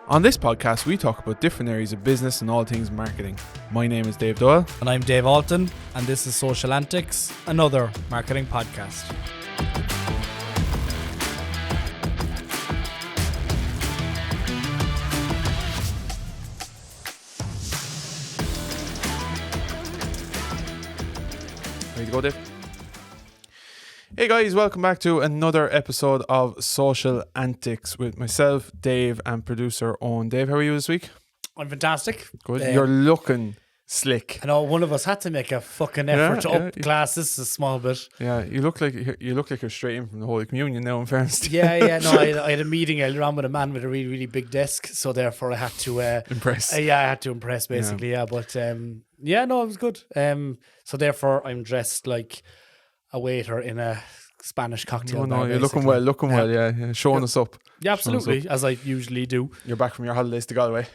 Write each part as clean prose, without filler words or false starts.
On this podcast, we talk about different areas of business and all things marketing. My name is Dave Doyle. And I'm Dave Alton, and this is Social Antics, another marketing podcast. Ready to go, Dave? Hey guys, welcome back to another episode of Social Antics with myself, Dave, and producer Owen. Dave, how are you this week? I'm fantastic. Good. You're looking slick. I know one of us had to make a fucking effort to up glasses a small bit. Yeah, you look like you're straight in from the Holy Communion now, in fairness. Yeah. No, I had a meeting earlier on with a man with a really, really big desk, so therefore I had to impress. I had to impress basically. Yeah, but it was good. So therefore I'm dressed like a waiter in a Spanish cocktail bar. No, you're looking well. Yeah, showing us up. Yeah, absolutely, as I usually do. You're back from your holidays to Galway.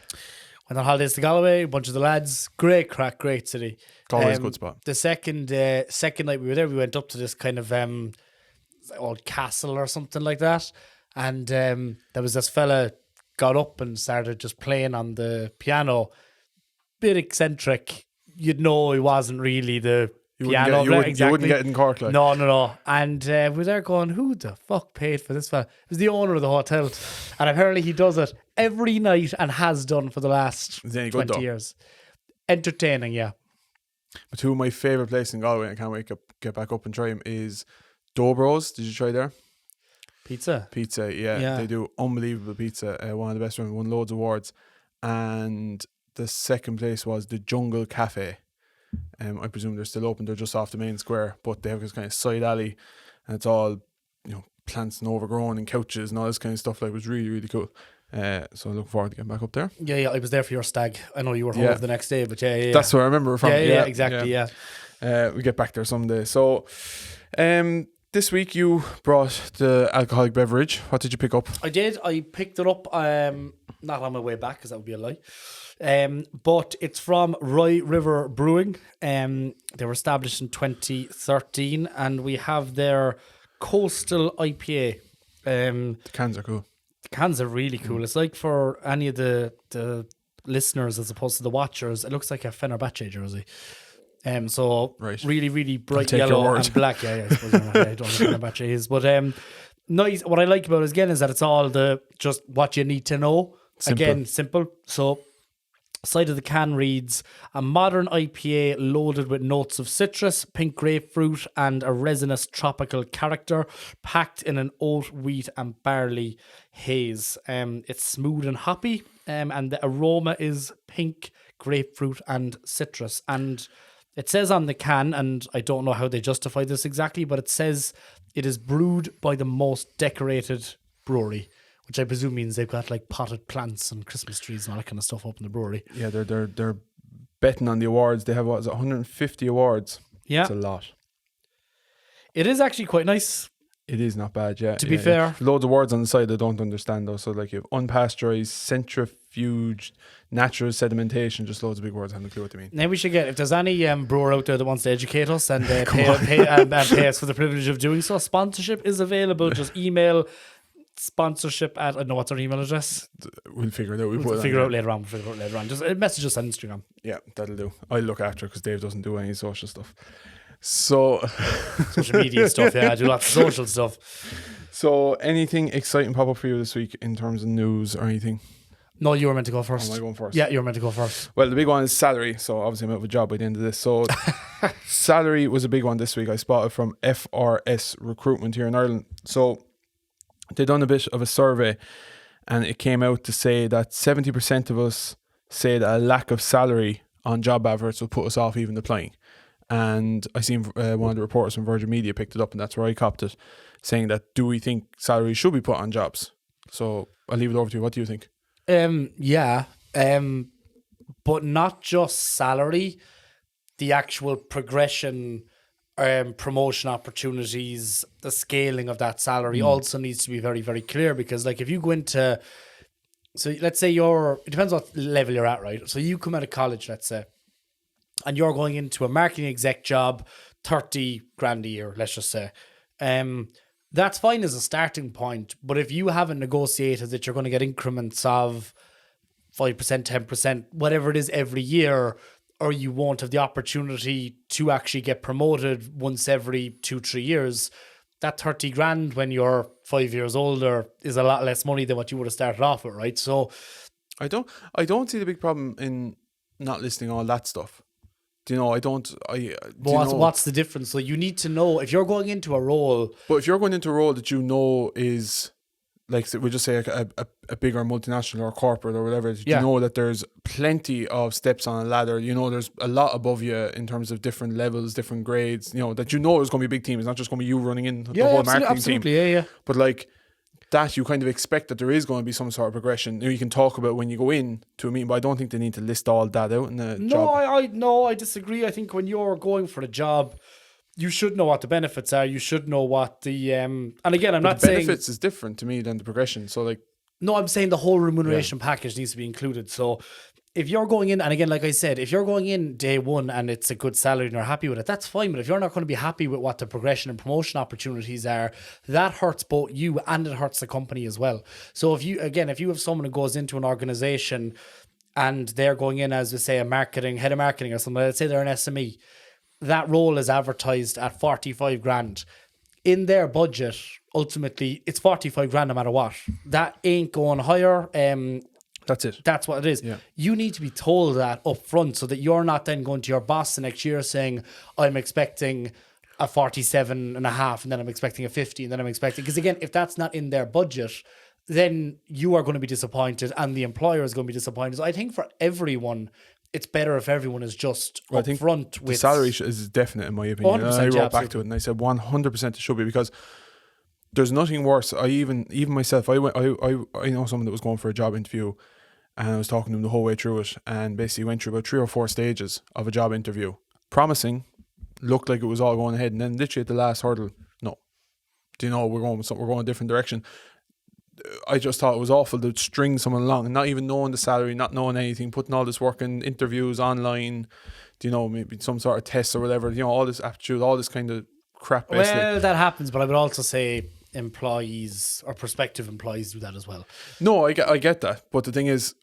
Went on holidays to Galway, a bunch of the lads. Great crack, great city. It's always a good spot. The second night we were there, we went up to this kind of old castle or something like that. And there was this fella got up and started just playing on the piano. Bit eccentric. You'd know he wasn't really the piano. You wouldn't get in Cork. Like. No. And we were there going, who the fuck paid for this fella? It was the owner of the hotel. And apparently he does it every night and has done for the last 20 years. Entertaining, yeah. But two of my favourite places in Galway, I can't wait to get back up and try them, is Dobro's. Did you try there? Pizza, yeah. They do unbelievable pizza. One of the best ones, won loads of awards. And the second place was the Jungle Cafe. I presume they're still open. They're just off the main square, but they have this kind of side alley, and it's all, plants and overgrown and couches and all this kind of stuff. Like, it was really, really cool. So I look forward to getting back up there. Yeah, I was there for your stag. I know you were home the next day, but yeah. That's where I remember from. Yeah, exactly. We get back there someday. So, this week you brought the alcoholic beverage. What did you pick up? I did. I picked it up. Not on my way back, because that would be a lie. But it's from Rye River Brewing. They were established in 2013, and we have their Coastal IPA. The cans are cool. The cans are really cool. It's like, for any of the listeners as opposed to the watchers, it looks like a Fenerbahce jersey. So right. Really, really bright yellow and black. Yeah, I suppose I don't know what Fenerbahce is, but nice. What I like about it again is that it's all just what you need to know. Simple. Again, simple. So, side of the can reads, a modern IPA loaded with notes of citrus, pink grapefruit, and a resinous tropical character, packed in an oat, wheat, and barley haze. It's smooth and hoppy, and the aroma is pink, grapefruit, and citrus. And it says on the can, and I don't know how they justify this exactly, but it says it is brewed by the most decorated brewery, which I presume means they've got like potted plants and Christmas trees and all that kind of stuff up in the brewery. Yeah, they're betting on the awards. They have 150 awards. Yeah, it's a lot. It is actually quite nice. It is not bad, yeah. To be fair, loads of words on the side I don't understand though. So like, you have unpasteurized, centrifuged, natural sedimentation, just loads of big words. I haven't a clue what they mean. Now we should get, if there's any brewer out there that wants to educate us and pay us for the privilege of doing so, sponsorship is available. Just email sponsorship at, I don't know what's our email address. We'll figure it out. We'll figure it out later on. Just message us on Instagram. Yeah, that'll do. I'll look after it because Dave doesn't do any social stuff. So social media stuff, yeah. I do lots of social stuff. So anything exciting pop up for you this week in terms of news or anything? No, you were meant to go first. Am I going first? Yeah, you were meant to go first. Well, the big one is salary. So obviously I'm out of a job by the end of this. So salary was a big one this week. I spotted from FRS Recruitment here in Ireland. So they done a bit of a survey, and it came out to say that 70% of us say that a lack of salary on job adverts will put us off even applying. And I seen one of the reporters from Virgin Media picked it up, and that's where I copped it, saying that, do we think salaries should be put on jobs? So I'll leave it over to you. What do you think? But not just salary, the actual progression, promotion opportunities, the scaling of that salary also needs to be very, very clear, because like if you go into, so let's say it depends what level you're at, right? So you come out of college, let's say, and you're going into a marketing exec job, 30 grand a year, let's just say. That's fine as a starting point, but if you haven't negotiated that you're going to get increments of 5%, 10%, whatever it is every year, or you won't have the opportunity to actually get promoted once every 2-3 years. That 30 grand when you're 5 years older is a lot less money than what you would have started off with, right? So I don't see the big problem in not listing all that stuff. Do you know? what's the difference? So you need to know if you're going into a role. But if you're going into a role that you know is, like, we just say a bigger multinational or corporate or whatever, you know that there's plenty of steps on a ladder. You know, there's a lot above you in terms of different levels, different grades. You know that there's going to be a big team. It's not just going to be you running in the whole marketing team. Yeah. But like that, you kind of expect that there is going to be some sort of progression. You can talk about when you go in to a meeting, but I don't think they need to list all that out in the job. No, I disagree. I think when you're going for a job, you should know what the benefits are. You should know what the and again, I'm not saying benefits is different to me than the progression. So like, no, I'm saying the whole remuneration package needs to be included. So if you're going in, and again, like I said, if you're going in day one and it's a good salary and you're happy with it, that's fine. But if you're not going to be happy with what the progression and promotion opportunities are, that hurts both you and it hurts the company as well. So if you have someone who goes into an organization and they're going in as, we say, a head of marketing or something, let's say they're an SME, that role is advertised at 45 grand. In their budget, ultimately, it's 45 grand no matter what. That ain't going higher. That's it. That's what it is. Yeah. You need to be told that up front so that you're not then going to your boss the next year saying, I'm expecting a 47 and a half, and then I'm expecting a 50, and then I'm expecting... Because again, if that's not in their budget, then you are going to be disappointed and the employer is going to be disappointed. So I think for everyone, it's better if everyone is just upfront with... The salary is definite in my opinion. I wrote back to it and I said 100% it should be, because there's nothing worse. I even myself, I know someone that was going for a job interview, and I was talking to him the whole way through it, and basically went through about 3 or 4 stages of a job interview. Promising, looked like it was all going ahead, and then literally at the last hurdle, no. Do you know, we're going a different direction. I just thought it was awful to string someone along and not even knowing the salary, not knowing anything, putting all this work in interviews online, do you know, maybe some sort of tests or whatever, you know, all this aptitude, all this kind of crap. Basically. Well, that happens, but I would also say employees or prospective employees do that as well. No, I get that, but the thing is,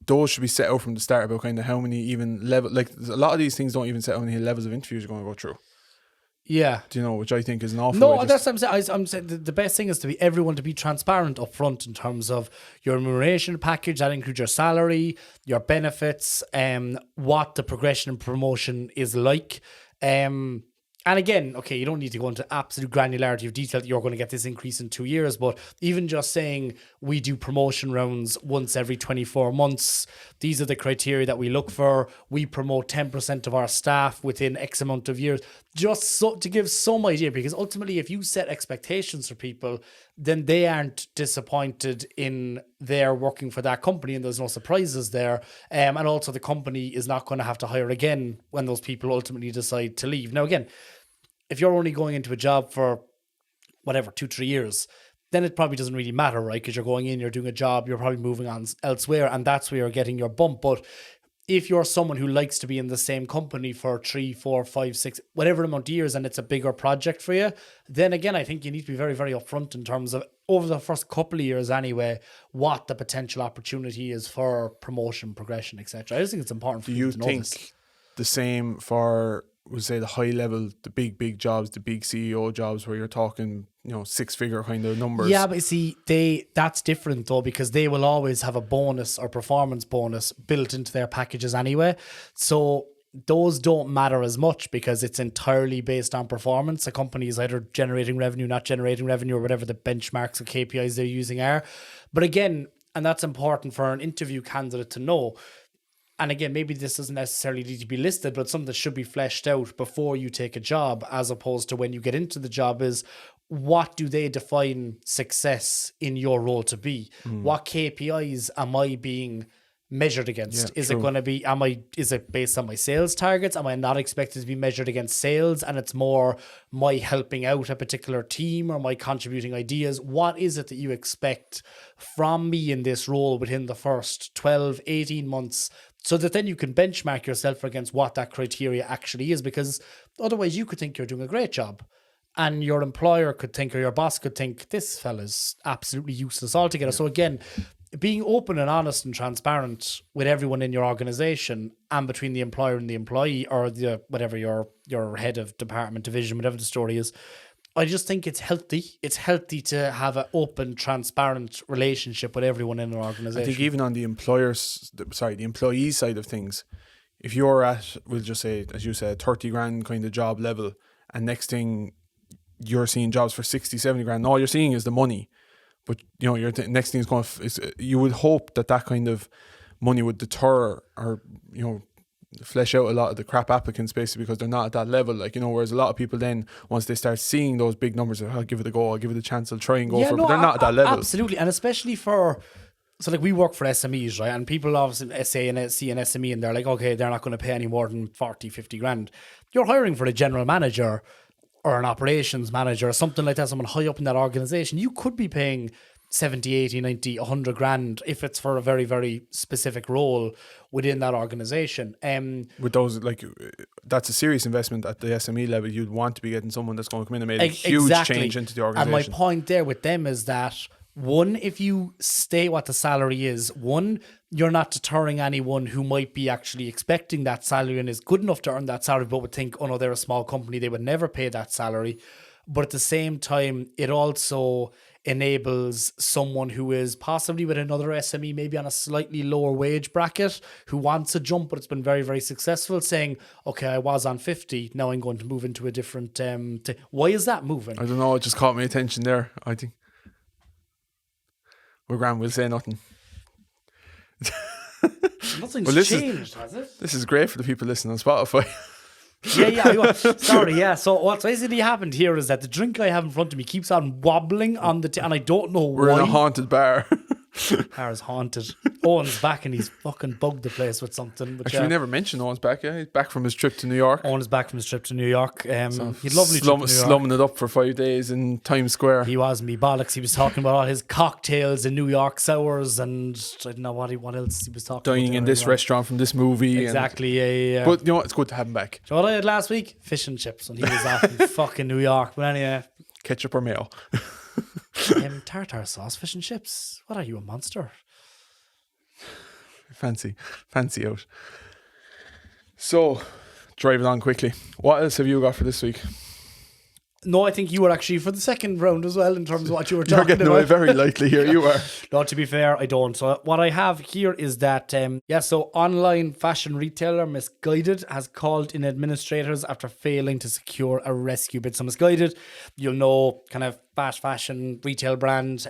those should be set out from the start about kind of how many even level, like a lot of these things don't even set out how many levels of interviews you're going to go through. Yeah. Do you know, which I think is an awful No, way. that's what I'm saying. I'm saying the best thing is to be everyone to be transparent up front in terms of your remuneration package. That includes your salary, your benefits, what the progression and promotion is like. And again, okay, you don't need to go into absolute granularity of detail that you're going to get this increase in 2 years, but even just saying we do promotion rounds once every 24 months, these are the criteria that we look for. We promote 10% of our staff within X amount of years, just so to give some idea, because ultimately if you set expectations for people, then they aren't disappointed in their working for that company and there's no surprises there. And also the company is not going to have to hire again when those people ultimately decide to leave. Now, again, if you're only going into a job for whatever, 2-3 years, then it probably doesn't really matter, right? Because you're going in, you're doing a job, you're probably moving on elsewhere, and that's where you're getting your bump. But if you're someone who likes to be in the same company for 3, 4, 5, 6, whatever amount of years, and it's a bigger project for you, then again, I think you need to be very, very upfront in terms of, over the first couple of years anyway, what the potential opportunity is for promotion, progression, etc. I just think it's important for you to know this. Do you think the same for, we'll say, the high level, the big jobs, the big CEO jobs where you're talking, you know, 6-figure kind of numbers? Yeah, but see, that's different though, because they will always have a bonus or performance bonus built into their packages anyway. So those don't matter as much because it's entirely based on performance. A company is either generating revenue, not generating revenue, or whatever the benchmarks or KPIs they're using are. But again, and that's important for an interview candidate to know. And again, maybe this doesn't necessarily need to be listed, but something that should be fleshed out before you take a job, as opposed to when you get into the job, is what do they define success in your role to be? What KPIs am I being measured against? Is it going to be, is it based on my sales targets? Am I not expected to be measured against sales? And it's more my helping out a particular team or my contributing ideas. What is it that you expect from me in this role within the first 12, 18 months? So that then you can benchmark yourself against what that criteria actually is, because otherwise you could think you're doing a great job and your employer could think, or your boss could think, this fella's absolutely useless altogether. So again, being open and honest and transparent with everyone in your organization and between the employer and the employee, or the whatever your head of department, division, whatever the story is. I just think it's healthy. It's healthy to have an open, transparent relationship with everyone in an organization. I think even on the the employee side of things, if you're at, we'll just say, as you said, 30 grand kind of job level, and next thing you're seeing jobs for 60, 70 grand, and all you're seeing is the money. But, you know, next thing is going to, you would hope that kind of money would deter or, you know, flesh out a lot of the crap applicants, basically, because they're not at that level. Like, you know, whereas a lot of people then, once they start seeing those big numbers, I'll give it a go, I'll give it a chance, I'll try and go for it. But they're not at that level. Absolutely. And especially so like we work for SMEs, right? And people obviously see an SME and they're like, okay, they're not going to pay any more than 40, 50 grand. You're hiring for a general manager or an operations manager or something like that, someone high up in that organization. You could be paying 70, 80, 90, 100 grand if it's for a very, very specific role within that organization. With those, like, that's a serious investment at the SME level. You'd want to be getting someone that's going to come in and make a huge change into the organization. And my point there with them is that, one, if you stay what the salary is, you're not deterring anyone who might be actually expecting that salary and is good enough to earn that salary, but would think, oh no, they're a small company, they would never pay that salary. But at the same time, it also enables someone who is possibly with another SME, maybe on a slightly lower wage bracket, who wants a jump, but it's been very, very successful, saying, okay, I was on 50, now I'm going to move into a different... Why is that moving? I don't know, it just caught my attention there, I think. We're grand, we'll say nothing. Nothing's changed, has it? This is great for the people listening on Spotify. Sorry, yeah. So what's basically happened here is that the drink I have in front of me keeps on wobbling on the and I don't know why. We're in a haunted bar. Bar is haunted. Owen's back and he's fucking bugged the place with something. But actually, we never mentioned Owen's back. Yeah, he's back from his trip to New York. Owen is back from his trip to New York. He'd lovely trip to New York. Slumming it up for 5 days in Times Square. He was me bollocks. He was talking about all his cocktails in New York, sours, and I don't know what else he was talking about. Dining in this restaurant from this movie. Exactly, yeah. But you know what? It's good to have him back. So what I had last week? Fish and chips when he was off in fucking New York. But anyway. Ketchup or mayo? Tartar sauce, fish and chips. What are you, a monster? Fancy out. So, driving on quickly. What else have you got for this week? No, I think you were actually for the second round as well in terms of what you were talking about. You're getting away very lightly here, you are. No, to be fair, I don't. So what I have here is that, so online fashion retailer Missguided has called in administrators after failing to secure a rescue bid. So Missguided, you'll know, kind of fast fashion retail brand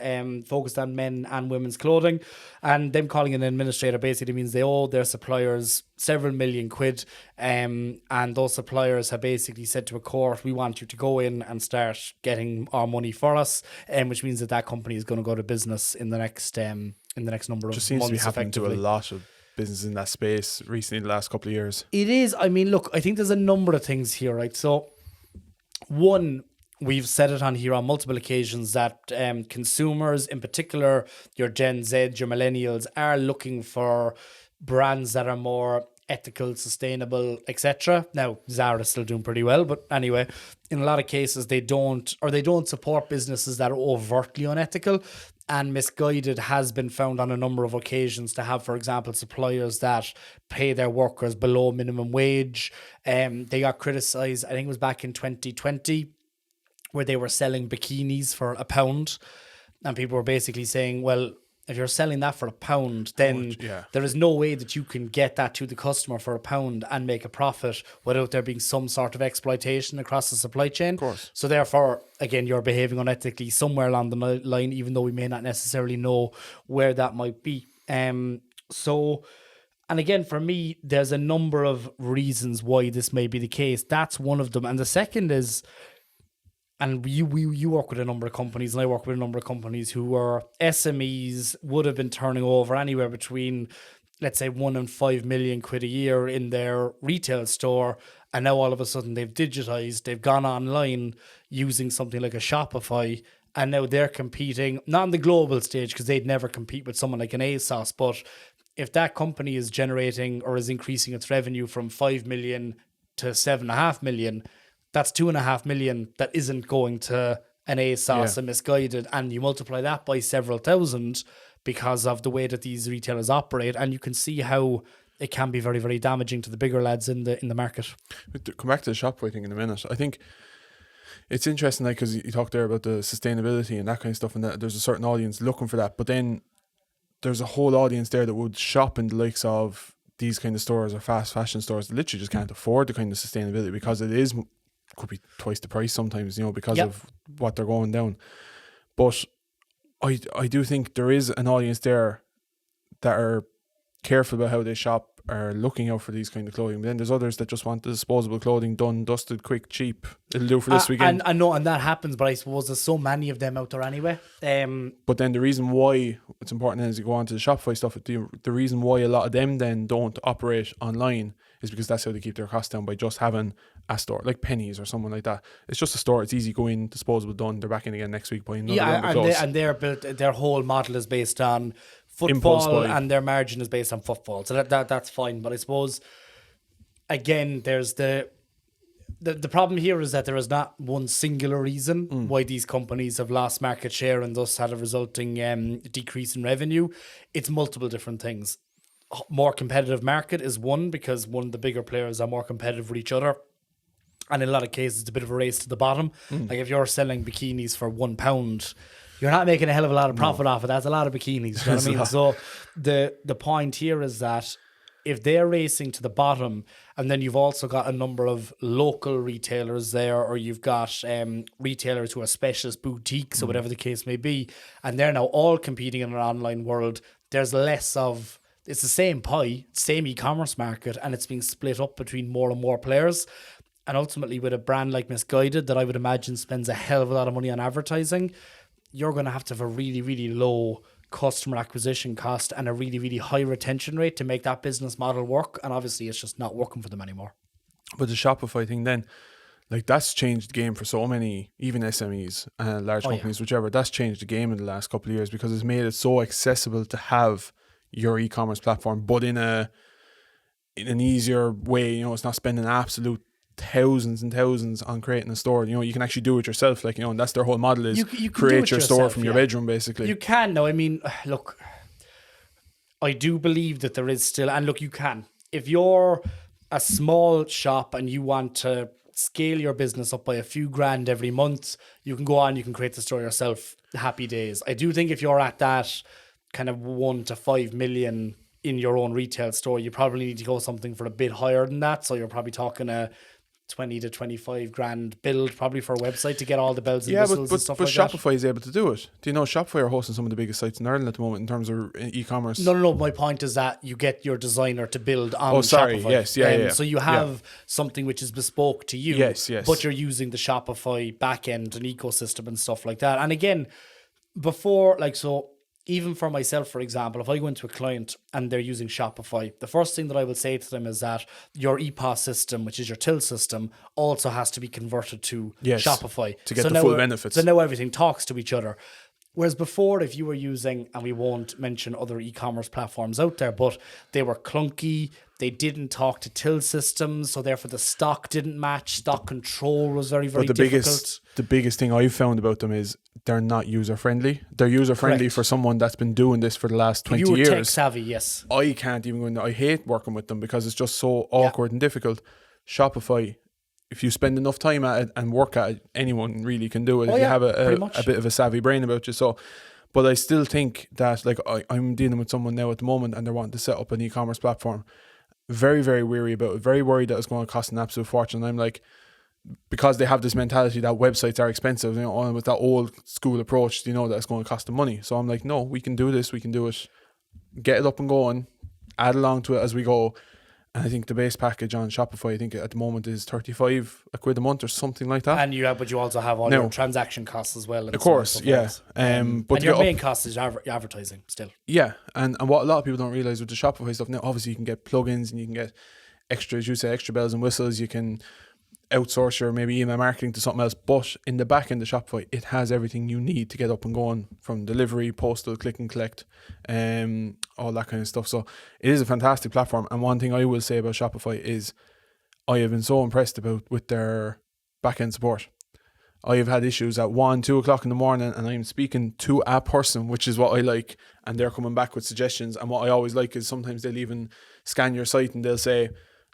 focused on men and women's clothing, and them calling an administrator basically means they owe their suppliers several million quid, and those suppliers have basically said to a court, we want you to go in and start getting our money for us, which means that company is going to go to business in the next number of months. Just seems to be happening to a lot of business in that space recently, the last couple of years. It is. I mean, look, I think there's a number of things here, right? So one, we've said it on here on multiple occasions that consumers, in particular your Gen Z, your millennials, are looking for brands that are more ethical, sustainable, etc. Now, Zara's still doing pretty well, but anyway, in a lot of cases they don't support businesses that are overtly unethical. And Missguided has been found on a number of occasions to have, for example, suppliers that pay their workers below minimum wage. They got criticised, I think it was back in 2020, where they were selling bikinis for £1. And people were basically saying, well, if you're selling that for £1, then there is no way that you can get that to the customer for £1 and make a profit without there being some sort of exploitation across the supply chain. Of course. So therefore, again, you're behaving unethically somewhere along the line, even though we may not necessarily know where that might be. And again, for me, there's a number of reasons why this may be the case. That's one of them. And the second is, and you work with a number of companies, and I work with a number of companies who are SMEs, would have been turning over anywhere between, let's say, 1 and 5 million quid a year in their retail store. And now all of a sudden they've digitized, they've gone online using something like a Shopify. And now they're competing, not on the global stage, because they'd never compete with someone like an ASOS. But if that company is generating or is increasing its revenue from 5 million to 7.5 million, that's 2.5 million that isn't going to an ASOS, a Missguided, and you multiply that by several thousand, because of the way that these retailers operate, and you can see how it can be very, very damaging to the bigger lads in the market. Come back to the Shopify thing in a minute. I think it's interesting, like, because you talked there about the sustainability and that kind of stuff, and that there's a certain audience looking for that, but then there's a whole audience there that would shop in the likes of these kind of stores or fast fashion stores that literally just can't afford the kind of sustainability, because could be twice the price sometimes, because of what they're going down. But I do think there is an audience there that are careful about how they shop, are looking out for these kind of clothing. But then there's others that just want the disposable clothing, done, dusted, quick, cheap. It'll do for this weekend. And I know, and that happens, but I suppose there's so many of them out there anyway. But then the reason why it's important is you go on to the Shopify stuff, the reason why a lot of them then don't operate online is because that's how they keep their costs down, by just having a store like Pennies or someone like that. It's just a store. It's easy, go in, disposable, done. They're back in again next week buying another round of clothes. They're built. Their whole model is based on footfall, and their margin is based on footfall. So that's fine. But I suppose again, there's the problem here is that there is not one singular reason why these companies have lost market share and thus had a resulting decrease in revenue. It's multiple different things. More competitive market is one, because one of the bigger players are more competitive with each other. And in a lot of cases, it's a bit of a race to the bottom. Like if you're selling bikinis for £1, you're not making a hell of a lot of profit off it. That's a lot of bikinis. You know what I mean? So the point here is that if they're racing to the bottom, and then you've also got a number of local retailers there, or you've got retailers who are specialist boutiques or whatever the case may be, and they're now all competing in an online world, there's less of... It's the same pie, same e-commerce market, and it's being split up between more and more players. And ultimately, with a brand like Missguided, that I would imagine spends a hell of a lot of money on advertising, you're going to have a really, really low customer acquisition cost and a really, really high retention rate to make that business model work. And obviously, it's just not working for them anymore. But the Shopify thing then, like, that's changed the game for so many, even SMEs, large companies, whichever. That's changed the game in the last couple of years, because it's made it so accessible to have your e-commerce platform, but in an easier way. It's not spending absolute thousands and thousands on creating a store. You can actually do it yourself, and that's their whole model, is you create your store from your bedroom, basically. You can now. I mean, look, I do believe that there is still, and look, you can. If you're a small shop and you want to scale your business up by a few grand every month, you can go on, you can create the store yourself. Happy days. I do think if you're at that kind of 1 to 5 million in your own retail store, you probably need to go something for a bit higher than that. So you're probably talking a 20 to 25 grand build probably for a website to get all the bells and whistles and stuff like that. But Shopify is able to do it. Do you know Shopify are hosting some of the biggest sites in Ireland at the moment in terms of e-commerce? No. My point is that you get your designer to build on Shopify. Yes, yeah. So you have something which is bespoke to you. Yes. But you're using the Shopify backend and ecosystem and stuff like that. And again, before, even for myself, for example, if I go into a client and they're using Shopify, the first thing that I would say to them is that your EPOS system, which is your till system, also has to be converted to Shopify to get the full benefits. So now everything talks to each other. Whereas before, if you were using, and we won't mention other e-commerce platforms out there, but they were clunky, they didn't talk to till systems, so therefore the stock didn't match, stock control was very, very difficult. The biggest thing I've found about them is they're not user-friendly. They're user-friendly for someone that's been doing this for the last 20 years. You're tech-savvy, yes. I can't even go in. I hate working with them because it's just so awkward and difficult. Shopify, if you spend enough time at it and work at it, anyone really can do it if you have a bit of a savvy brain about you. So, but I still think that, I'm dealing with someone now at the moment and they're wanting to set up an e-commerce platform. Very, very weary about it. Very worried that it's going to cost an absolute fortune. I'm like, because they have this mentality that websites are expensive, with that old school approach, that it's going to cost them money. So I'm like, no, we can do this. We can do it. Get it up and going. Add along to it as we go. And I think the base package on Shopify, I think at the moment is 35 quid a month or something like that. And but you also have all your transaction costs as well. Of course, yeah. But and your main cost is advertising still. Yeah, and what a lot of people don't realise with the Shopify stuff, now obviously you can get plugins and you can get extra bells and whistles. You can outsource your maybe email marketing to something else, but in the back end of Shopify, it has everything you need to get up and going, from delivery, postal, click and collect, all that kind of stuff. So it is a fantastic platform. And one thing I will say about Shopify is I have been so impressed with their back end support. I have had issues at 1, 2 o'clock in the morning, and I'm speaking to a person, which is what I like, and they're coming back with suggestions. And what I always like is sometimes they'll even scan your site and they'll say,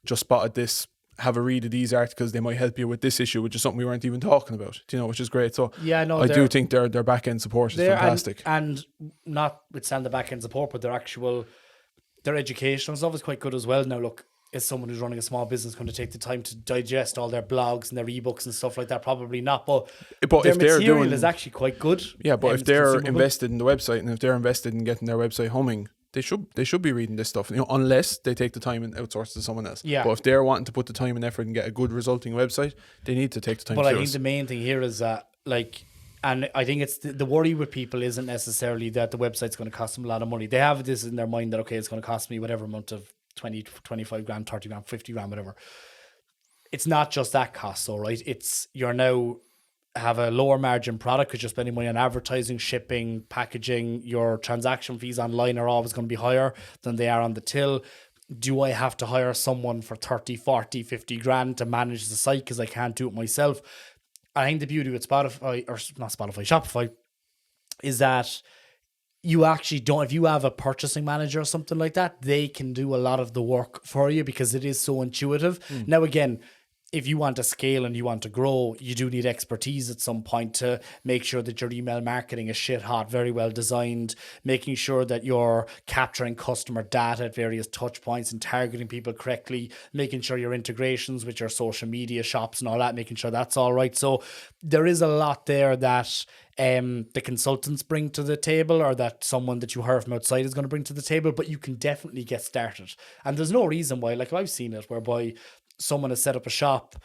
just spotted this, have a read of these articles, they might help you with this issue, which is something we weren't even talking about, which is great. So yeah, no, I do think their back end support is fantastic. And notwithstanding the back end support, but their educational stuff is quite good as well. Now, look, is someone who's running a small business going to take the time to digest all their blogs and their ebooks and stuff like that? Probably not. But their material is actually quite good. Yeah, but if they're invested in the website and if they're invested in getting their website humming, they should be reading this stuff, unless they take the time and outsource to someone else. Yeah. But if they're wanting to put the time and effort and get a good resulting website, they need to take the time. But I think the main thing here is that, and I think it's the worry with people isn't necessarily that the website's going to cost them a lot of money. They have this in their mind that, okay, it's going to cost me whatever amount of 20, 25 grand, 30 grand, 50 grand, whatever. It's not just that cost, though, right? You're now have a lower margin product because you're spending money on advertising, shipping, packaging. Your transaction fees online are always going to be higher than they are on the till. Do I have to hire someone for 30, 40, 50 grand to manage the site because I can't do it myself? I think the beauty with Shopify is that you actually don't, if you have a purchasing manager or something like that, they can do a lot of the work for you because it is so intuitive. Now, again, if you want to scale and you want to grow, you do need expertise at some point to make sure that your email marketing is shit hot, very well designed, making sure that you're capturing customer data at various touch points and targeting people correctly, making sure your integrations with your social media shops and all that, making sure that's all right. So there is a lot there that the consultants bring to the table, or that someone that you hire from outside is going to bring to the table, but you can definitely get started. And there's no reason why, like I've seen it, whereby someone has set up a shop,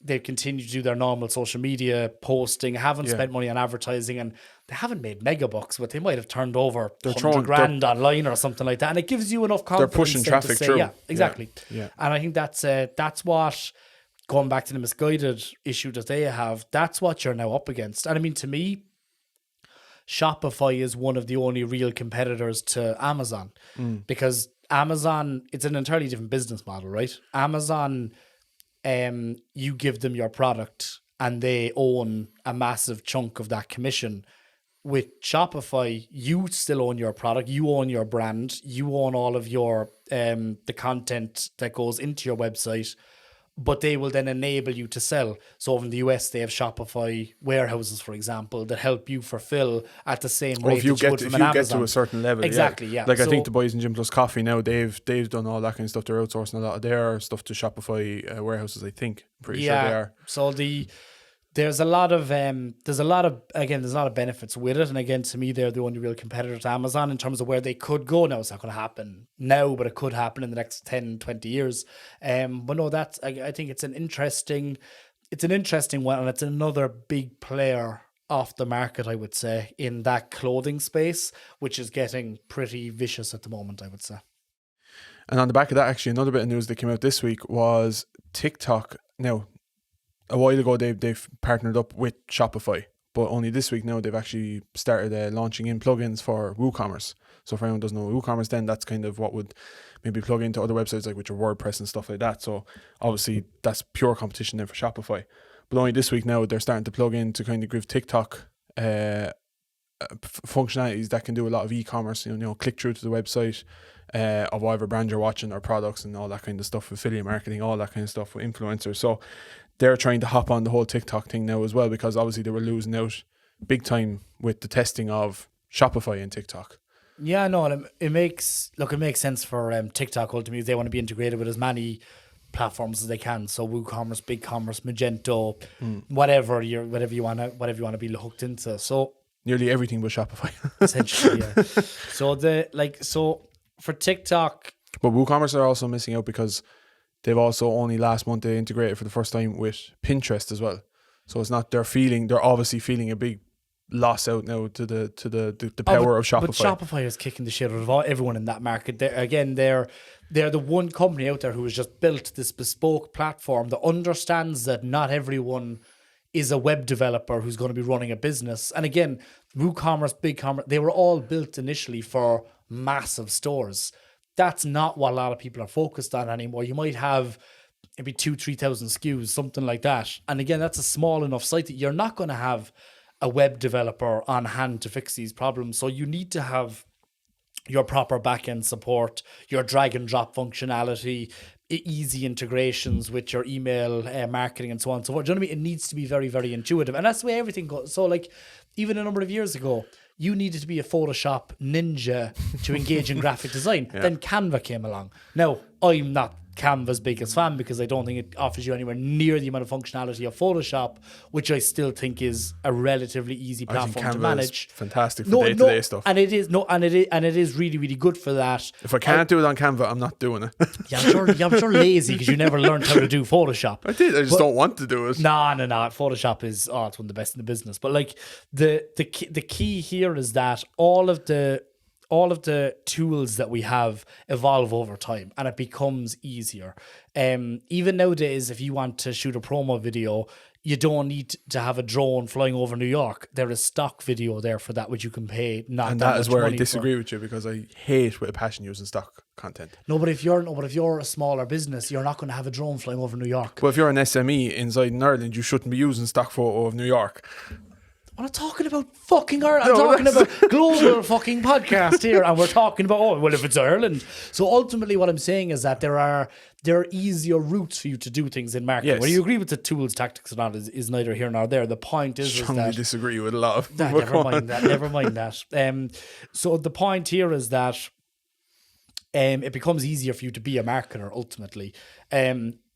they continue to do their normal social media posting, haven't spent money on advertising, and they haven't made mega bucks, but they might have turned over 100 grand online or something like that. And it gives you enough confidence. They're pushing traffic through. Yeah, exactly. Yeah. And I think that's what, going back to the Missguided issue that they have, that's what you're now up against. And I mean, to me, Shopify is one of the only real competitors to Amazon, because Amazon, it's an entirely different business model, right? Amazon, you give them your product and they own a massive chunk of that commission. With Shopify, you still own your product, you own your brand, you own all of your the content that goes into your website, but they will then enable you to sell. So over in the US, they have Shopify warehouses, for example, that help you fulfill at the same rate. If you get to a certain level, exactly, yeah. Like, I think the boys in Gym Plus Coffee now, they've done all that kind of stuff. They're outsourcing a lot of their stuff to Shopify warehouses, I think. I'm pretty sure they are. So there's a lot of benefits with it. And again, to me, they're the only real competitor to Amazon in terms of where they could go. Now, it's not going to happen now, but it could happen in the next 10, 20 years. But no, I think it's an interesting one, and it's another big player off the market, I would say, in that clothing space, which is getting pretty vicious at the moment, I would say. And on the back of that, actually, another bit of news that came out this week was TikTok. Now, a while ago, they've partnered up with Shopify, but only this week now they've actually started launching in plugins for WooCommerce. So for anyone who doesn't know WooCommerce, then that's kind of what would maybe plug into other websites like with your WordPress and stuff like that. So obviously that's pure competition then for Shopify. But only this week now they're starting to plug in to kind of give TikTok functionalities that can do a lot of e-commerce. Click through to the website of whatever brand you're watching, or products and all that kind of stuff, affiliate marketing, all that kind of stuff with influencers. So they're trying to hop on the whole TikTok thing now as well, because obviously they were losing out big time with the testing of Shopify and TikTok. Yeah, no, and it makes sense for TikTok ultimately. They want to be integrated with as many platforms as they can. So WooCommerce, BigCommerce, Magento, whatever you want to be hooked into. So nearly everything but Shopify. Essentially, yeah. So for TikTok, but WooCommerce are also missing out because they've also only last month they integrated for the first time with Pinterest as well. So it's not they're obviously feeling a big loss out now to the power of Shopify. But Shopify is kicking the shit out of everyone in that market. They're the one company out there who has just built this bespoke platform that understands that not everyone is a web developer who's going to be running a business. And again, WooCommerce, BigCommerce, they were all built initially for massive stores. That's not what a lot of people are focused on anymore. You might have it'd be 2,000-3,000 SKUs, something like that. And again, that's a small enough site that you're not going to have a web developer on hand to fix these problems. So you need to have your proper back-end support, your drag and drop functionality, easy integrations with your email marketing and so on and so forth. Do you know what I mean? It needs to be very, very intuitive. And that's the way everything goes. So like even a number of years ago, you needed to be a Photoshop ninja to engage in graphic design. Then Canva came along. Now, I'm not Canva's biggest fan because I don't think it offers you anywhere near the amount of functionality of Photoshop, which I still think is a relatively easy platform to manage. Fantastic for day-to-day stuff. And it is really, really good for that. If I can't do it on Canva, I'm not doing it. I'm sure lazy because you never learned how to do Photoshop. I did. I just don't want to do it. No. Photoshop is it's one of the best in the business. But like the key here is that all of the tools that we have evolve over time and it becomes easier. Even nowadays, if you want to shoot a promo video, you don't need to have a drone flying over New York. There is stock video there for that, which you can pay not and that that is much where I money disagree for. with you because I hate with a passion using stock content. No, but if you're a smaller business, you're not going to have a drone flying over New York. But if you're an SME inside in Ireland, you shouldn't be using stock photo of New York. I'm not talking about fucking Ireland. I'm talking about global fucking podcast here, and we're talking about if it's Ireland. So ultimately, what I'm saying is that there are easier routes for you to do things in marketing. Yes. Whether you agree with the tools, tactics, or not is neither here nor there. The point is Strongly that disagree with a lot of. never mind that. So the point here is that it becomes easier for you to be a marketer ultimately.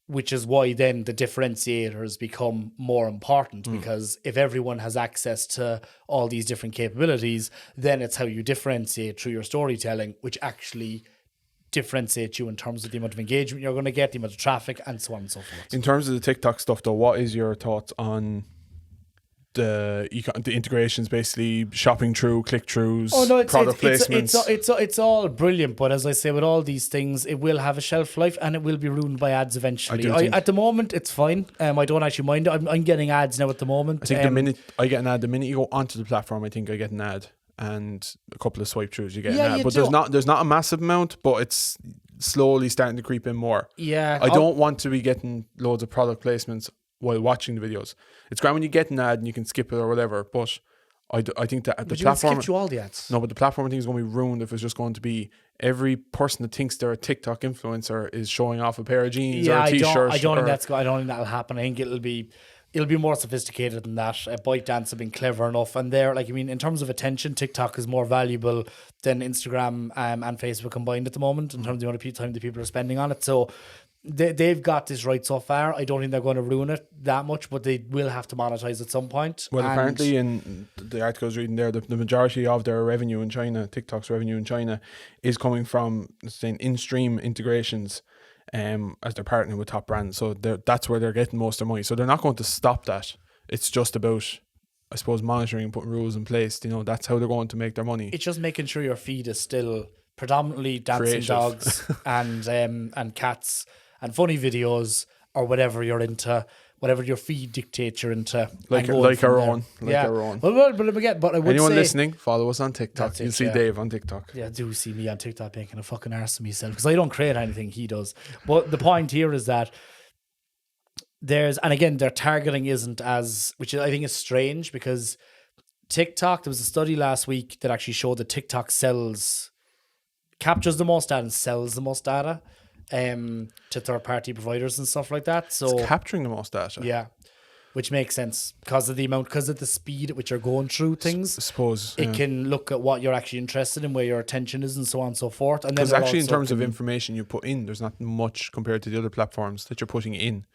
Which is why then the differentiators become more important because if everyone has access to all these different capabilities, then it's how you differentiate through your storytelling, which actually differentiates you in terms of the amount of engagement you're going to get, the amount of traffic, and so on and so forth. In terms of the TikTok stuff, though, what is your thoughts on the integrations, basically shopping through, click-throughs, product placements? It's all brilliant, but as I say, with all these things, it will have a shelf life and it will be ruined by ads eventually. At the moment, it's fine. I don't actually mind it. I'm getting ads now at the moment. I think the minute I get an ad, the minute you go onto the platform, I think I get an ad, and a couple of swipe throughs, you get an ad. But there's not a massive amount, but it's slowly starting to creep in more. Yeah, I don't want to be getting loads of product placements while watching the videos. It's great when you get an ad and you can skip it or whatever, but I think that the platform... skip you all the ads. No, but the platform I think is going to be ruined if it's just going to be every person that thinks they're a TikTok influencer is showing off a pair of jeans or a t-shirt. I don't think that'll happen. I think it'll be more sophisticated than that. ByteDance have been clever enough, and in terms of attention, TikTok is more valuable than Instagram and Facebook combined at the moment in terms of the amount of time that people are spending on it. So they've got this right so far. I don't think they're going to ruin it that much, but they will have to monetize at some point. Well, apparently in the article I was reading there, the majority of their revenue in China, TikTok's revenue in China, is coming from saying in-stream integrations as they're partnering with top brands. So that's where they're getting most of their money. So they're not going to stop that. It's just about, I suppose, monitoring and putting rules in place. That's how they're going to make their money. It's just making sure your feed is still predominantly dancing dogs and cats and funny videos or whatever you're into, whatever your feed dictates you're into. Like our own. But I would anyone say, listening, follow us on TikTok. You'll see Dave on TikTok. Yeah, do see me on TikTok making a fucking arse of myself because I don't create anything, he does. But the point here is that their targeting isn't as, which I think is strange because TikTok, there was a study last week that actually showed that TikTok captures the most data and sells the most data to third-party providers and stuff like that. So it's capturing the most data. Yeah, which makes sense because of the speed at which you're going through things. I suppose it can look at what you're actually interested in, where your attention is, and so on and so forth. And because actually, in terms of information you put in, there's not much compared to the other platforms that you're putting in.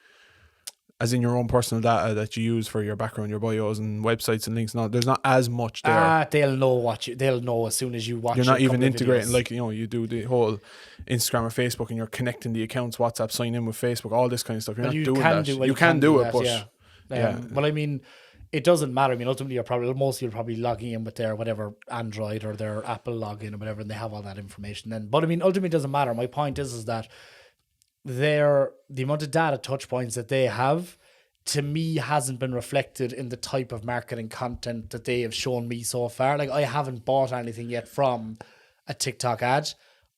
As in your own personal data that you use for your background, your bios and websites and links. No, there's not as much there. They'll know as soon as you watch. You're not even integrating, like, you do the whole Instagram or Facebook and you're connecting the accounts, WhatsApp, sign in with Facebook, all this kind of stuff. You're not doing that. You can do it, but yeah. Well, I mean, it doesn't matter. I mean, ultimately, most people are probably logging in with their whatever Android or their Apple login or whatever, and they have all that information then. But I mean, ultimately, it doesn't matter. My point is that the amount of data touch points that they have, to me, hasn't been reflected in the type of marketing content that they have shown me so far. Like, I haven't bought anything yet from a TikTok ad.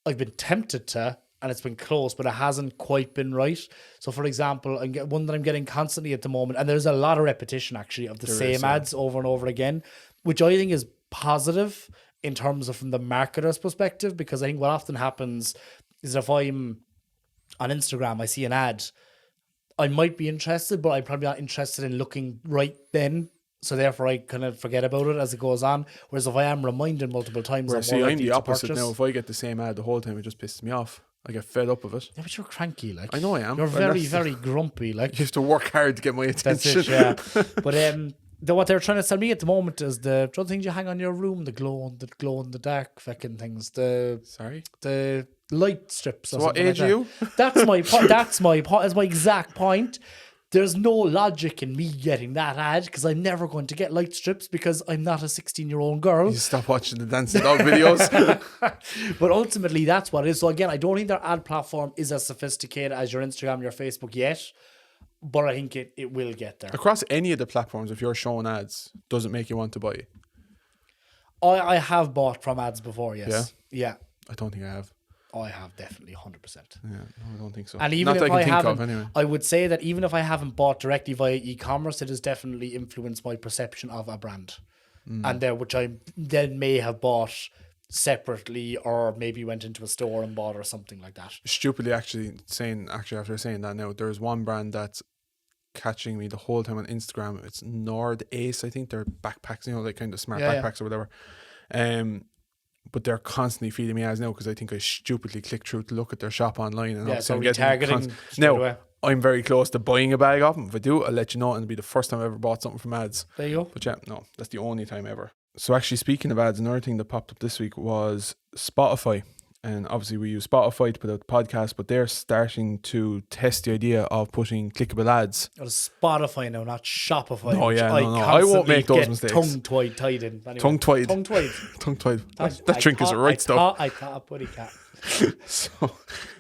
I've been tempted to, and it's been close, but it hasn't quite been right. So, for example, one that I'm getting constantly at the moment, and there's a lot of repetition actually of the same ads over and over again, which I think is positive in terms of from the marketer's perspective, because I think what often happens is if I'm on Instagram, I see an ad, I might be interested, but I'm probably not interested in looking right then. So therefore, I kind of forget about it as it goes on. Whereas if I am reminded multiple times, I'm the opposite now. If I get the same ad the whole time, it just pisses me off. I get fed up of it. Yeah, but you're cranky, like. I know I am. You're very, very grumpy, like. You have to work hard to get my attention. That's it, yeah. But what they're trying to sell me at the moment is the things you hang on your room, the glow in the dark fucking things. The light strips. So what age are you? That's my point. That's my exact point. There's no logic in me getting that ad because I'm never going to get light strips because I'm not a 16-year-old girl. You stop watching the dancing dog videos. But ultimately, that's what it is. So again, I don't think their ad platform is as sophisticated as your Instagram and your Facebook yet, but I think it will get there. Across any of the platforms, if you're showing ads, does it make you want to buy? I have bought from ads before, yes. Yeah. I don't think I have. I have definitely 100%. Yeah, no, I don't think so. And even Not if that I I can think haven't, of, anyway. I would say that even if I haven't bought directly via e-commerce, it has definitely influenced my perception of a brand, which I then may have bought separately, or maybe went into a store and bought, or something like that. Stupidly, after saying that now, there's one brand that's catching me the whole time on Instagram. It's Nord Ace, I think. They're backpacks, like kind of smart backpacks or whatever. But they're constantly feeding me ads now because I think I stupidly click through to look at their shop online, and so I'm retargeting now away. I'm very close to buying a bag off them. If I do, I'll let you know, and it'll be the first time I ever bought something from ads. There you go. But yeah, no, that's the only time ever. So actually, speaking of ads, another thing that popped up this week was Spotify. And obviously we use Spotify to put out the podcast, but they're starting to test the idea of putting clickable ads. It's Spotify now, not Shopify. Oh yeah, no. I won't make those mistakes. Tongue-tied in. Anyway. Tongue-tied. That drink is the right stuff. I thought a buddy cat. So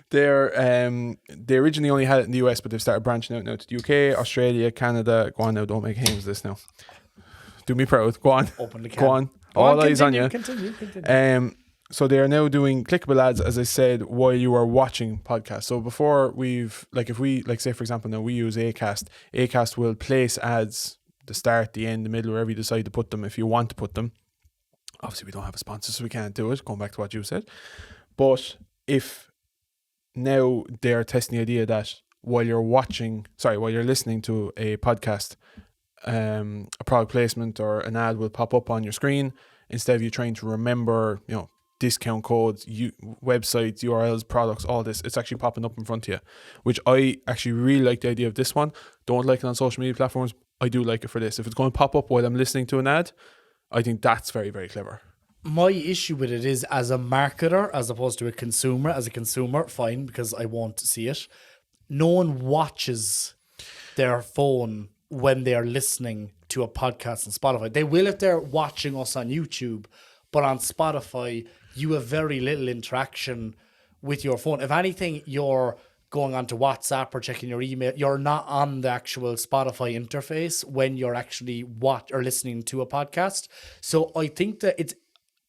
they originally only had it in the US, but they've started branching out now to the UK, Australia, Canada. Go on now, don't make names of this now. Do me proud. Go on. Open the can. Go on. All eyes on you. Continue. So they are now doing clickable ads, as I said, while you are watching podcasts. So before say for example, now we use Acast. Acast will place ads, the start, the end, the middle, wherever you decide to put them, if you want to put them. Obviously, we don't have a sponsor, so we can't do it, going back to what you said. But if now they're testing the idea that while you're listening to a podcast, a product placement or an ad will pop up on your screen, instead of you trying to remember, discount codes, websites, URLs, products, all this, it's actually popping up in front of you, which I actually really like the idea of this one. Don't like it on social media platforms. I do like it for this. If it's going to pop up while I'm listening to an ad, I think that's very, very clever. My issue with it is, as a marketer, as opposed to a consumer, fine, because I won't see it. No one watches their phone when they're listening to a podcast on Spotify. They will if they're watching us on YouTube, but on Spotify, you have very little interaction with your phone. If anything, you're going onto WhatsApp or checking your email. You're not on the actual Spotify interface when you're actually listening to a podcast. So I think that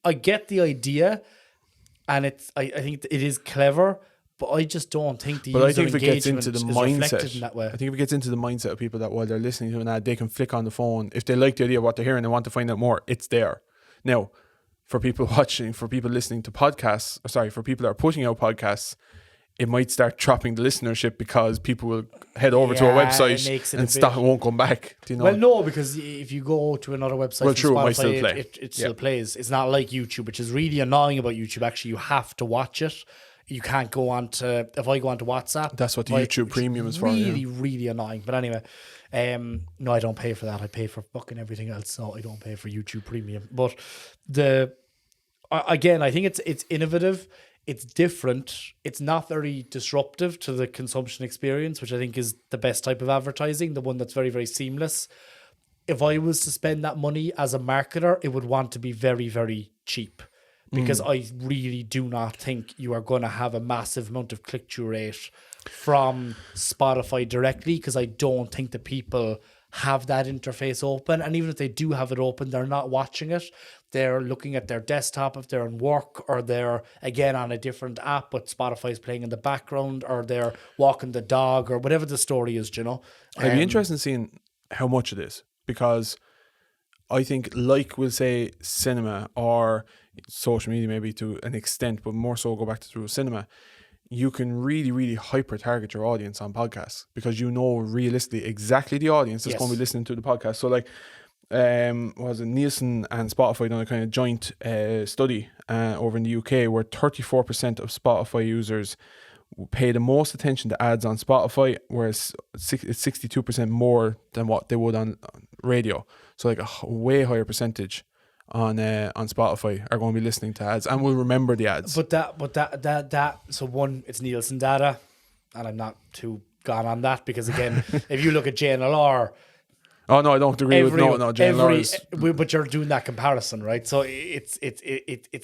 I get the idea, and I think it is clever, but I just don't think the user engagement is reflected in that way. I think if it gets into the mindset of people that while they're listening to an ad, they can flick on the phone. If they like the idea of what they're hearing and want to find out more, it's there. Now, for people listening to podcasts, for people that are putting out podcasts, it might start dropping the listenership because people will head over to a website and stop and won't come back. Do you know? Well, no, because if you go to another website, Spotify, it might still play. It still plays. It's not like YouTube, which is really annoying about YouTube. Actually, you have to watch it. You can't go on to, if I go on to WhatsApp. That's what the YouTube Premium is for. Really, really annoying. But anyway, no, I don't pay for that. I pay for fucking everything else. So I don't pay for YouTube Premium. But again, I think it's innovative. It's different. It's not very disruptive to the consumption experience, which I think is the best type of advertising, the one that's very, very seamless. If I was to spend that money as a marketer, it would want to be very, very cheap, because I really do not think you are going to have a massive amount of click-through rate from Spotify directly, because I don't think the people have that interface open. And even if they do have it open, they're not watching it. They're looking at their desktop if they're in work, or they're again on a different app, but Spotify's playing in the background, or they're walking the dog, or whatever the story is, you know. I'd be interested in seeing how much it is, because I think, like we'll say cinema or social media maybe to an extent, but more so go back to through cinema, you can really, really hyper target your audience on podcasts, because you know realistically exactly the audience that's going to be listening to the podcast. So like, was it Nielsen and Spotify done a kind of joint study over in the UK where 34% of Spotify users pay the most attention to ads on Spotify, whereas it's 62% more than what they would on radio. So like a way higher percentage on Spotify are going to be listening to ads and will remember the ads. But that so one, it's Nielsen data, and I'm not too gone on that, because again, if you look at JNLR. Oh no, I don't agree with JNLR is, but you're doing that comparison, right? So it's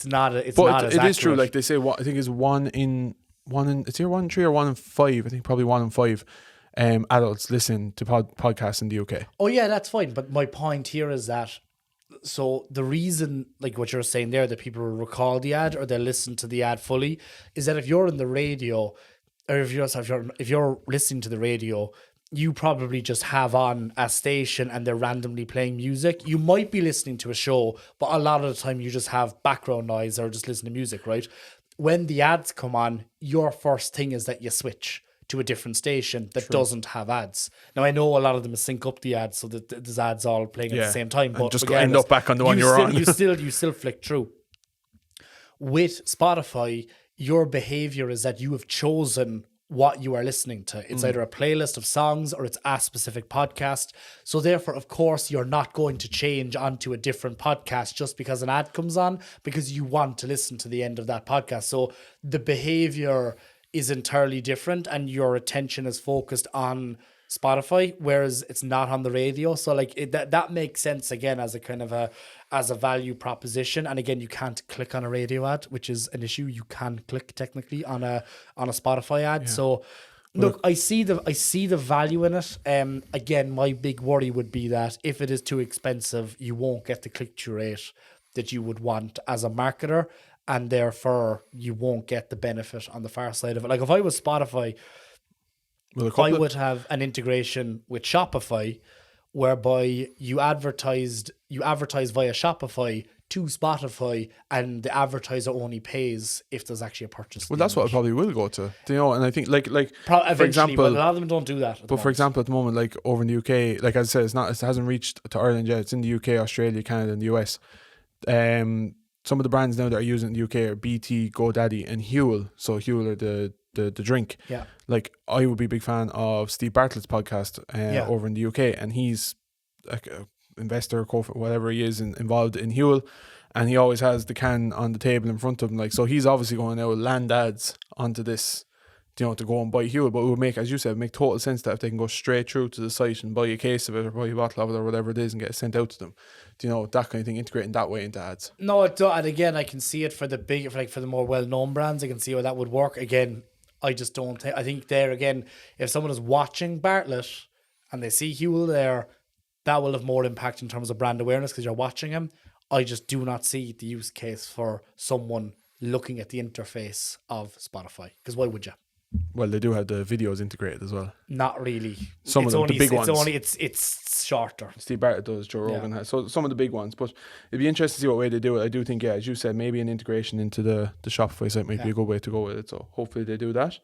not as it is true. accurate. Like they say, I think it's one in it's either 1 in 3 or 1 in 5. I think probably 1 in 5 adults listen to podcasts in the UK. Oh yeah, that's fine. But my point here is that, so the reason, like what you're saying there, that people will recall the ad or they'll listen to the ad fully, is that if you're in the radio, or if you're listening to the radio, you probably just have on a station and they're randomly playing music. You might be listening to a show, but a lot of the time you just have background noise or just listen to music, right? When the ads come on, your first thing is that you switch to a different station that doesn't have ads. Now, I know a lot of them sync up the ads so that there's ads all playing at the same time. But just end up back on the one you're on. You still flick through. With Spotify, your behavior is that you have chosen what you are listening to. It's either a playlist of songs or it's a specific podcast. So therefore, of course, you're not going to change onto a different podcast just because an ad comes on, because you want to listen to the end of that podcast. So the behavior is entirely different and your attention is focused on Spotify, whereas it's not on the radio. So like that makes sense again as a kind of as a value proposition. And again, you can't click on a radio ad, which is an issue. You can click technically on a Spotify ad. Yeah. So look, I see the value in it. Again, my big worry would be that if it is too expensive, you won't get the click-through rate that you would want as a marketer, and therefore you won't get the benefit on the far side of it. Like if I was Spotify, I would have an integration with Shopify whereby you advertise via Shopify to Spotify, and the advertiser only pays if there's actually a purchase. Well, that's what I probably will go to. Do you know? And I think like for example, but a lot of them don't do that. But for example, at the moment, like over in the UK, like as I said, it hasn't reached to Ireland yet. It's in the UK, Australia, Canada, and the US. Some of the brands now that are using it in the UK are BT, GoDaddy, and Huel. So Huel are the drink. Yeah. Like I would be a big fan of Steve Bartlett's podcast over in the UK, and he's like a investor, whatever he is, involved in Huel, and he always has the can on the table in front of him. Like so, he's obviously going to land ads onto this, you know, to go and buy Huel. But it would make, as you said, make total sense that if they can go straight through to the site and buy a case of it or buy a bottle of it or whatever it is and get it sent out to them, you know, that kind of thing, integrating that way into ads. No, it does. And again, I can see it for the big, for the more well-known brands. I can see how that would work. Again, I just don't think. I think there again, if someone is watching Bartlett and they see Huel there, that will have more impact in terms of brand awareness because you're watching him. I just do not see the use case for someone looking at the interface of Spotify, because why would you? Well, they do have the videos integrated as well. Not really. Some of them, the big ones. It's shorter. Steve Barrett does, Joe Rogan has. So some of the big ones. But it'd be interesting to see what way they do it. I do think, yeah, as you said, maybe an integration into the Shopify site might be a good way to go with it. So hopefully they do that.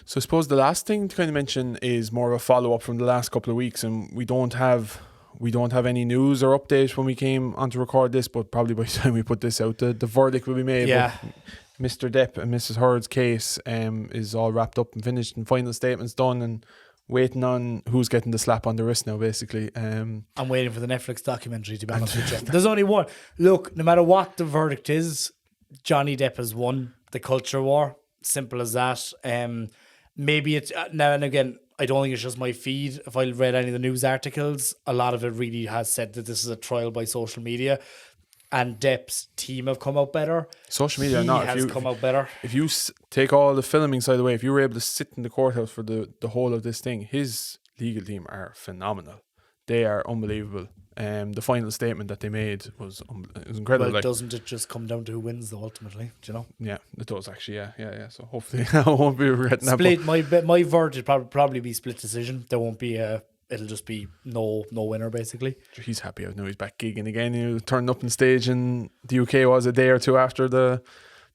So I suppose the last thing to kind of mention is more of a follow-up from the last couple of weeks, and we don't have any news or updates when we came on to record this, but probably by the time we put this out, the verdict will be made. Yeah. But Mr. Depp and Mrs. Heard's case is all wrapped up and finished, and final statements done, and waiting on who's getting the slap on the wrist now, basically. I'm waiting for the Netflix documentary, to be honest with you. There's only one. Look, no matter what the verdict is, Johnny Depp has won the culture war. Simple as that. Maybe it's now and again, I don't think it's just my feed. If I read any of the news articles, a lot of it really has said that this is a trial by social media, and Depp's team have come out better. Social media or not, has come out better. If you take all the filming side away, if you were able to sit in the courthouse for the whole of this thing, his legal team are phenomenal. they are unbelievable. The final statement that they made was incredible. Well, doesn't it just come down to who wins though, ultimately? Do you know? Yeah, it does actually. Yeah. So hopefully I won't be regretting split, that. My verdict probably be split decision. There won't be it'll just be no winner basically. He's happy out now. He's back gigging again. He turned up on stage in the UK was a day or two after the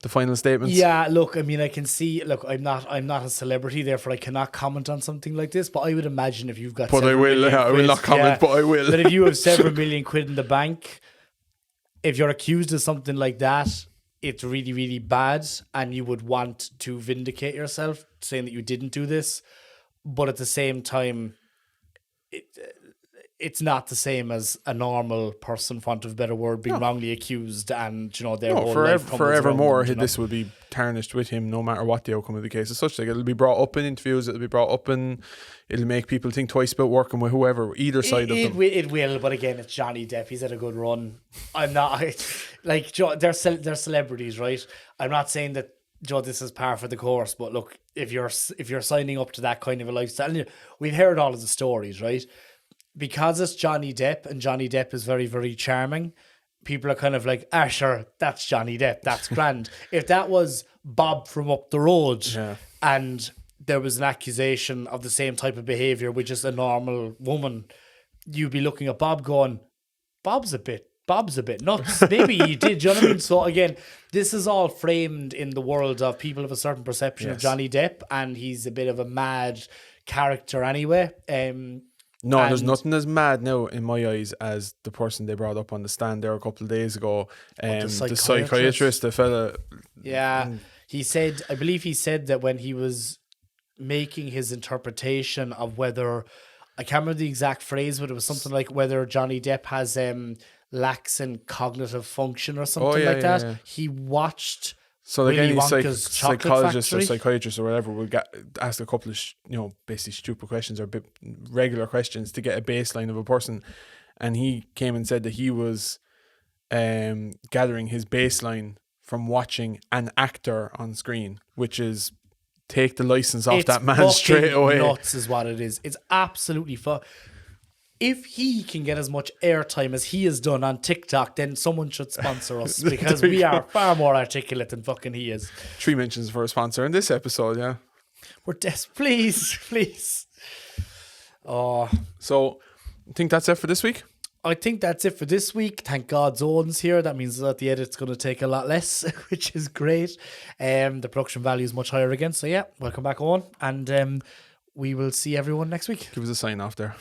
final statements. Yeah, look, I mean, I can see. Look, I'm not a celebrity, therefore I cannot comment on something like this. But I would imagine if you've got, but I will. I will not comment, but I will. But if you have several million quid in the bank, if you're accused of something like that, it's really, really bad, and you would want to vindicate yourself, saying that you didn't do this. But at the same time, it's not the same as a normal person, for want of a better word, being wrongly accused, and their whole life forevermore them, this would be tarnished with him, no matter what the outcome of the case is. Such like it'll be brought up in interviews, it'll be brought up and it'll make people think twice about working with whoever, either side of them. It will, but again, it's Johnny Depp. He's had a good run. I'm not like they're celebrities, right? I'm not saying that this is par for the course, but look, if you're signing up to that kind of a lifestyle, and we've heard all of the stories, right? Because it's Johnny Depp, and Johnny Depp is very, very charming, people are kind of like, sure, that's Johnny Depp, that's grand. If that was Bob from up the road, and there was an accusation of the same type of behaviour with just a normal woman, you'd be looking at Bob going, Bob's a bit nuts. Maybe he did, you know what I mean? So again, this is all framed in the world of people have a certain perception of Johnny Depp, and he's a bit of a mad character anyway. No, there's nothing as mad now in my eyes as the person they brought up on the stand there a couple of days ago. The psychiatrist, the fella. Yeah, I believe he said that when he was making his interpretation of whether, I can't remember the exact phrase, but it was something like whether Johnny Depp has lacks in cognitive function or something like that. Yeah. He watched. So like Willy any Wonka's psychologist Factory. or psychiatrist or whatever will ask a couple of basically stupid questions or regular questions to get a baseline of a person, and he came and said that he was gathering his baseline from watching an actor on screen, which is take the license off that man straight away. Nuts is what it is. It's absolutely fun. If he can get as much airtime as he has done on TikTok, then someone should sponsor us, because we are far more articulate than fucking he is. 3 mentions for a sponsor in this episode, yeah. We're please. Oh. So, I think that's it for this week. I think that's it for this week. Thank God Owen's here. That means that the edit's going to take a lot less, which is great. The production value is much higher again. So yeah, welcome back on, and we will see everyone next week. Give us a sign off there.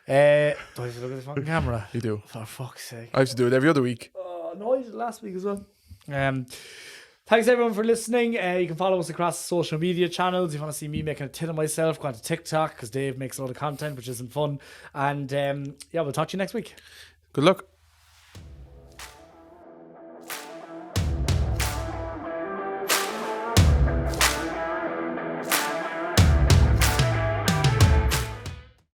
Do I have to look at the fucking camera? You do. For fuck's sake. I have to do it every other week. Oh, no, I did it last week as well. Thanks everyone for listening. You can follow us across social media channels. If you want to see me making a tin of myself, go on to TikTok, because Dave makes a lot of content, which isn't fun. And we'll talk to you next week. Good luck.